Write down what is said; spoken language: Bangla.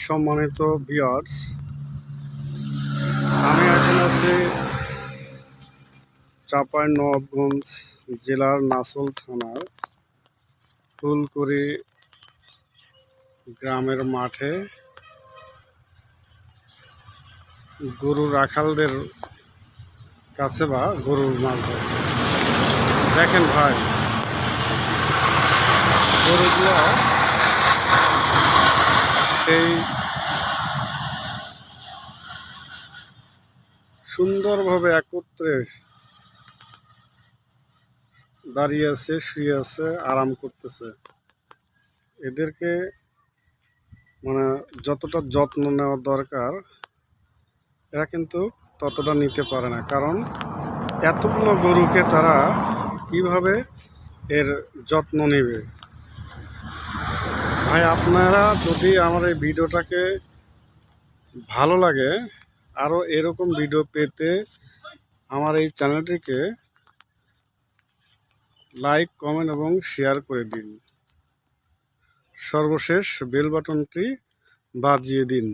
সম্মানিত ভিউয়ার্স, আমি এখন আছি চাঁপাইনবাবগঞ্জ জেলার নাচল থানার ফুলকুড়ি গ্রামের মাঠে গরু রাখালদের কাছে বা গরুর মাঝে দেখেন ভাই, গরুগুলো সেই সুন্দরভাবে একত্রে দাঁড়িয়ে আছে, শুয়ে আছে, আরাম করতেছে। এদেরকে মানে যতটা যত্ন নেওয়া দরকার এরা কিন্তু ততটা নিতে পারে না, কারণ এতগুলো গরুকে তারা কিভাবে এর যত্ন নেবে। ভাই, আপনারা যদি আমার এই ভিডিওটাকে ভালো লাগে, আরও এরকম ভিডিও পেতে আমার এই চ্যানেলটিকে লাইক, কমেন্ট এবং শেয়ার করে দিন। সর্বশেষ বেল বাটনটি বাজিয়ে দিন।